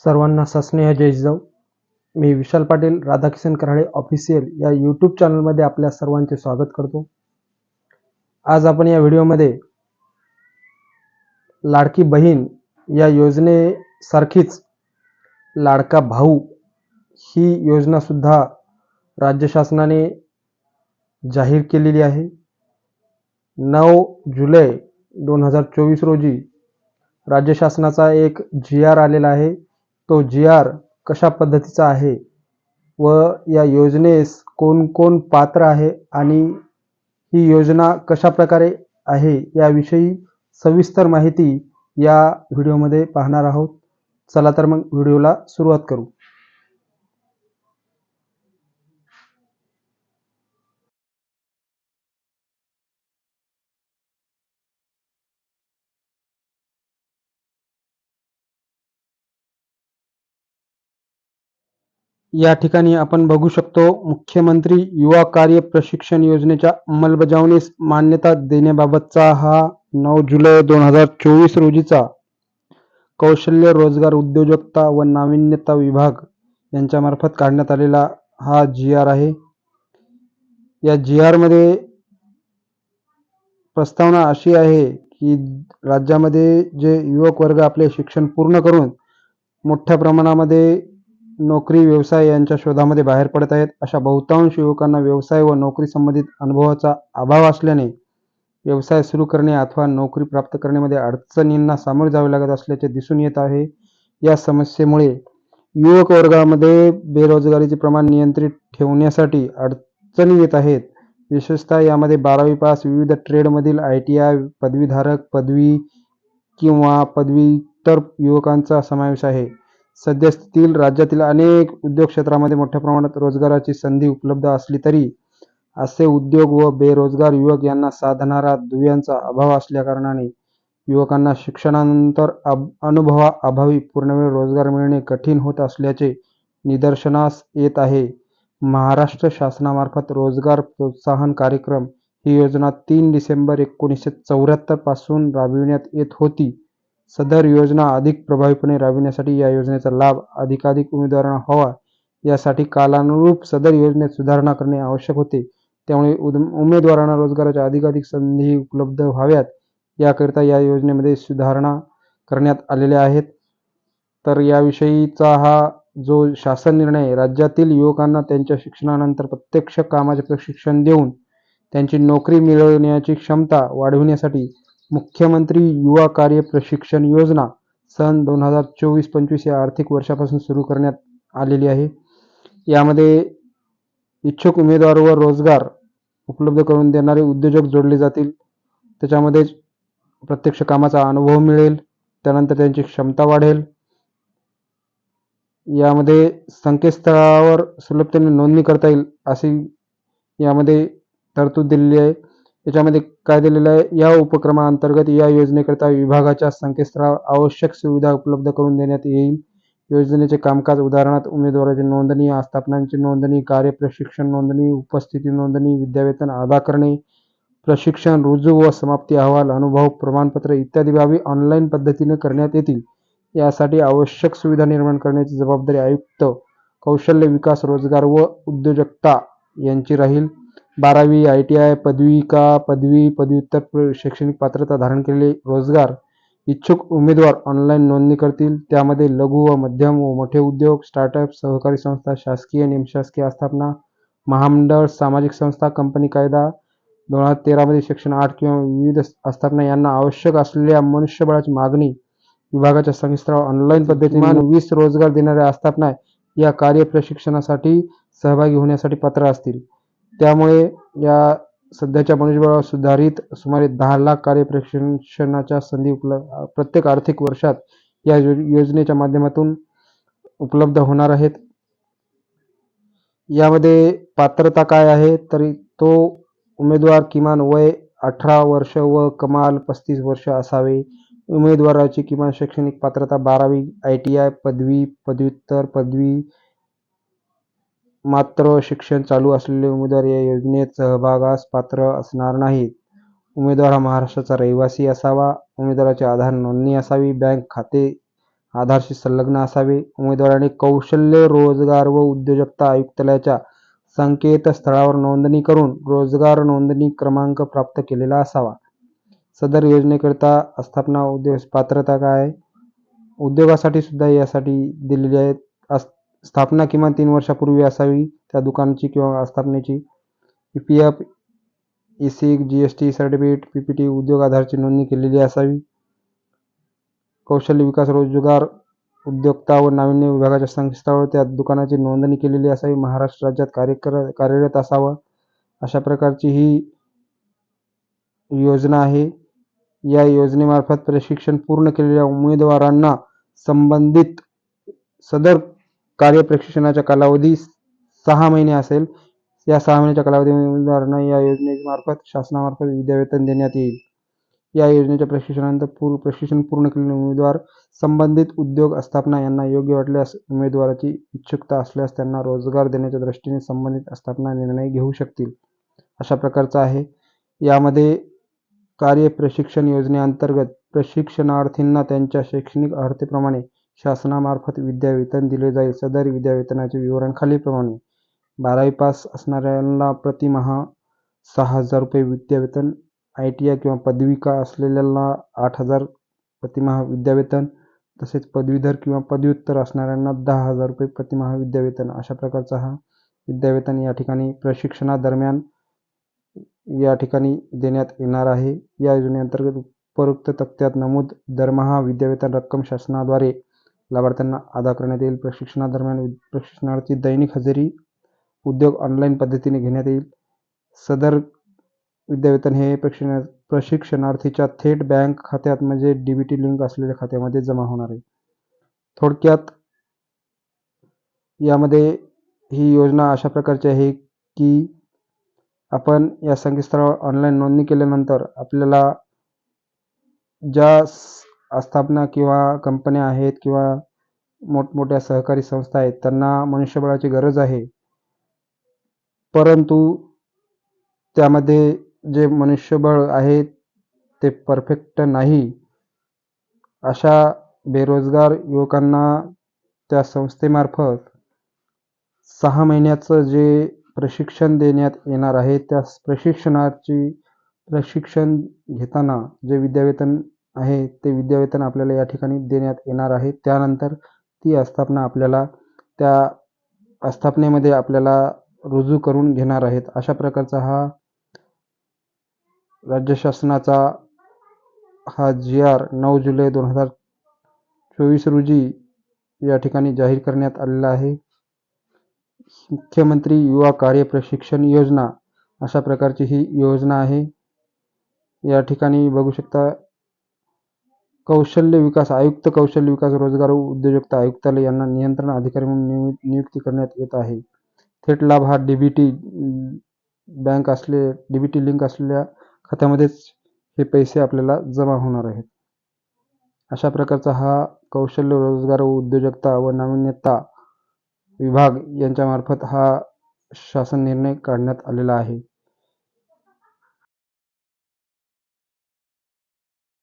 सर्वांना सस्नेह जय जिजाऊ. मी विशाल पाटील राधाकिशन कराळे ऑफिशियल या यूट्यूब चॅनलमध्ये आपल्या सर्वांचे स्वागत करतो. आज आपण या व्हिडिओमध्ये लाडकी बहीण या योजनेसारखीच लाडका भाऊ ही योजना सुद्धा राज्य शासनाने जाहीर केलेली आहे. 9 जुलै 2024 रोजी राज्य शासनाचा एक GR आलेला आहे. तो GR कशा पद्धतीचा आहे व या योजनेस कोण कोण पात्र आहे आणि ही योजना कशा प्रकारे आहे याविषयी सविस्तर माहिती या व्हिडिओमध्ये पाहणार आहोत. चला तर मग व्हिडिओला सुरुवात करू. या ठिकाणी आपण बघू शकतो मुख्यमंत्री युवा कार्य प्रशिक्षण योजनेच्या अंमलबजावणीस मान्यता देण्याबाबतचा हा 9 जुलै 2024 रोजीचा कौशल्य रोजगार उद्योजकता व नाविन्यता विभाग यांच्यामार्फत काढण्यात आलेला हा GR आहे. या GR मध्ये प्रस्तावना अशी आहे की राज्यामध्ये जे युवक वर्ग आपले शिक्षण पूर्ण करून मोठ्या प्रमाणामध्ये नोकरी व्यवसाय यांच्या शोधामध्ये बाहेर पडत आहेत. अशा बहुतांश युवकांना व्यवसाय व नोकरी संबंधित अनुभवाचा अभाव असल्याने व्यवसाय सुरू करणे अथवा नोकरी प्राप्त करण्यामध्ये अडचणींना सामोरे जावे लागत असल्याचे दिसून येत आहे. या समस्येमुळे युवक वर्गामध्ये बेरोजगारीचे प्रमाण नियंत्रित ठेवण्यासाठी अडचणी येत आहेत. विशेषतः यामध्ये 12वी पास, विविध ट्रेडमधील ITI पदवीधारक, पदवी किंवा पदव्युत्तर युवकांचा समावेश आहे. सद्यस्थितीत राज्यातील अनेक उद्योग क्षेत्रामध्ये मोठ्या प्रमाणात रोजगाराची संधी उपलब्ध असली तरी असे उद्योग व बेरोजगार युवक यांना साधणारा दुव्यांचा अभाव असल्याकारणाने युवकांना शिक्षणानंतर अनुभवाअभावी पूर्णवेळ रोजगार मिळणे कठीण होत असल्याचे निदर्शनास येत आहे. महाराष्ट्र शासनामार्फत रोजगार प्रोत्साहन कार्यक्रम ही योजना 3 डिसेंबर 1974 पासून राबविण्यात येत होती. सदर योजना अधिक प्रभावीपणे राबविण्यासाठी या योजनेचा लाभ अधिकाधिक उमेदवारांना व्हावा यासाठी कालानुरूप सदर योजनेत सुधारणा करणे आवश्यक होते. त्यामुळे उमेदवारांना रोजगाराच्या अधिकाधिक संधी उपलब्ध व्हाव्यात याकरिता या योजनेमध्ये सुधारणा करण्यात आलेल्या आहेत. तर याविषयीचा हा जो शासन निर्णय राज्यातील युवकांना त्यांच्या शिक्षणानंतर प्रत्यक्ष कामाचे प्रशिक्षण देऊन त्यांची नोकरी मिळवण्याची क्षमता वाढविण्यासाठी मुख्यमंत्री युवा कार्य प्रशिक्षण योजना सन 2024-25 या आर्थिक वर्षापासून सुरू करण्यात आलेली आहे. यामध्ये इच्छुक उमेदवार व रोजगार उपलब्ध करून देणारे उद्योजक जोडले जातील. त्याच्यामध्ये प्रत्यक्ष कामाचा अनुभव मिळेल, त्यानंतर त्यांची क्षमता वाढेल. यामध्ये संकेतस्थळावर सुलभतेने नोंदणी करता येईल अशी यामध्ये तरतूद दिलेली आहे. याच्यामध्ये काय दिलेलं आहे, या उपक्रमाअंतर्गत या योजनेकरिता विभागाच्या संकेतस्थळावर आवश्यक सुविधा उपलब्ध करून देण्यात येईल. योजनेचे कामकाज उदाहरणार्थ उमेदवाराची नोंदणी, आस्थापनांची नोंदणी, कार्य प्रशिक्षण नोंदणी, उपस्थिती नोंदणी, विद्यावेतन अदा करणे, प्रशिक्षण रुजू व समाप्ती अहवाल, अनुभव प्रमाणपत्र इत्यादी बाबी ऑनलाईन पद्धतीने करण्यात येतील. यासाठी आवश्यक सुविधा निर्माण करण्याची जबाबदारी आयुक्त कौशल्य विकास, रोजगार व उद्योजकता यांची राहील. 12वी, ITI, पदविका, पदवी, पदव्युत्तर शैक्षणिक पात्रता धारण केलेले रोजगार इच्छुक उमेदवार ऑनलाईन नोंदणी करतील. त्यामध्ये लघु व मध्यम व मोठे उद्योग, स्टार्टअप, सहकारी संस्था, शासकीय निमशासकीय आस्थापना, महामंडळ, सामाजिक संस्था, कंपनी कायदा 2013 मध्ये सेक्शन 8 किंवा विविध आस्थापना यांना आवश्यक असलेल्या मनुष्यबळाची मागणी विभागाच्या संकेतस्थळावर ऑनलाईन पद्धतीने 20 रोजगार देणाऱ्या आस्थापना या कार्य प्रशिक्षणासाठी सहभागी होण्यासाठी पात्र असतील. त्यामुळे या सध्याच्या मनुष्यबळावर सुधारित सुमारे 10 लाख कार्य प्रशिक्षणाच्या संधी प्रत्येक आर्थिक वर्षात या योजनेच्या माध्यमातून उपलब्ध होणार आहेत. यामध्ये पात्रता काय आहे, तर तो उमेदवार किमान वय 18 वर्ष व कमाल 35 वर्ष असावे. उमेदवाराची किमान शैक्षणिक पात्रता 12वी, ITI, पदवी, पदव्युत्तर, पदवी मात्र शिक्षण चालू असलेले उमेदवार या योजनेत सहभागास पात्र असणार नाहीत. उमेदवार हा महाराष्ट्राचा रहिवासी असावा. उमेदवाराची आधार नोंदणी असावी. बँक खाते आधारशी संलग्न असावे. उमेदवाराने कौशल्य, रोजगार व उद्योजकता आयुक्तालयाच्या संकेतस्थळावर नोंदणी करून रोजगार नोंदणी क्रमांक प्राप्त केलेला असावा. सदर योजनेकरिता आस्थापना पात्रता काय आहे? उद्योगासाठी सुद्धा यासाठी दिलेली आहे. स्थापना किमान 3 वर्षापूर्वी असावी त्या दुकानाची किंवा आस्थापनेची. PPF, ESIC, GST certificate, PPT, उद्योग आधारची नोंदणी केलेली असावी. कौशल्य विकास, रोजगार, उद्योजकता व नाविन्य विभागाच्या संकेतस्थळावर त्या दुकानाची नोंदणी केलेली असावी. महाराष्ट्र राज्यात कार्यरत असावं. अशा प्रकारची ही योजना आहे. या योजनेमार्फत प्रशिक्षण पूर्ण केलेल्या उमेदवारांना संबंधित सदर कार्य प्रशिक्षणाचा कालावधी 6 महिने असेल. या 6 महिन्याच्या कालावधीमध्ये उमेदवारांना या योजनेमार्फत शासनामार्फत विद्यावेतन देण्यात येईल. या योजनेच्या प्रशिक्षणानंतर प्रशिक्षण पूर्ण केलेले उमेदवार संबंधित उद्योग आस्थापना यांना योग्य वाटल्यास उमेदवाराची इच्छुकता असल्यास त्यांना रोजगार देण्याच्या दृष्टीने संबंधित आस्थापना निर्णय घेऊ शकतील. अशा प्रकारचं आहे. यामध्ये कार्य प्रशिक्षण योजनेअंतर्गत प्रशिक्षणार्थींना त्यांच्या शैक्षणिक अर्हतेप्रमाणे शासनामार्फत विद्यावेतन दिले जाईल. सदर विद्यावेतनाचे विवरण खालीलप्रमाणे. 12वी पास असणाऱ्यांना प्रतिमाह 6,000 रुपये विद्यावेतन. ITI किंवा पदविका असलेल्यांना 8,000 प्रतिमाह विद्यावेतन. तसेच पदवीधर किंवा पदव्युत्तर असणाऱ्यांना 10,000 रुपये प्रतिमाह विद्यावेतन. अशा प्रकारचा हा विद्यावेतन या ठिकाणी प्रशिक्षणादरम्यान या ठिकाणी देण्यात येणार आहे. या योजनेअंतर्गत उपरोक्त तक्त्यात नमूद दरमहा विद्यावेतन रक्कम शासनाद्वारे लाभार्थ्यांना अदा करण्यात येईल. प्रशिक्षणादरम्यान प्रशिक्षणार्थी दैनिक हजेरी उद्योग ऑनलाईन पद्धतीने घेण्यात येईल. सदर विद्यावेतन हे प्रशिक्षणार्थीच्या थेट बँक खात्यात म्हणजे DBT लिंक असलेल्या खात्यामध्ये जमा होणार आहे. थोडक्यात यामध्ये ही योजना अशा प्रकारची आहे की आपण या संकेतस्थळावर ऑनलाईन नोंदणी केल्यानंतर आपल्याला ज्या आस्थापना किंवा कंपन्या आहेत किंवा मोठमोठ्या सहकारी संस्था आहेत त्यांना मनुष्यबळाची गरज आहे, परंतु त्यामध्ये जे मनुष्यबळ आहे ते परफेक्ट नाही. अशा बेरोजगार युवकांना त्या संस्थेमार्फत 6 महिन्याचं जे प्रशिक्षण देण्यात येणार आहे त्या प्रशिक्षण घेताना जे विद्यावेतन आहे ते विद्यावेतन आपल्याला या ठिकाणी देण्यात येणार आहे. त्यानंतर ती आस्थापना आपल्याला त्या आस्थापनेमध्ये आपल्याला रुजू करून घेणार आहेत. अशा प्रकारचा हा राज्य शासनाचा हा GR 9 जुलै 2024 रोजी या ठिकाणी जाहीर करण्यात आलेला आहे. मुख्यमंत्री युवा कार्य प्रशिक्षण योजना अशा प्रकारची ही योजना आहे. या ठिकाणी बघू शकता कौशल्य विकास आयुक्त, कौशल्य विकास, रोजगार व उद्योजकता आयुक्तालय यांना नियंत्रण अधिकारी म्हणून नियुक्ती करण्यात येत आहे. थेट लाभ हा DBT लिंक असलेल्या खात्यामध्येच हे पैसे आपल्याला जमा होणार आहेत. अशा प्रकारचा हा कौशल्य, रोजगार व उद्योजकता व नाविन्यता विभाग यांच्यामार्फत हा शासन निर्णय काढण्यात आलेला आहे.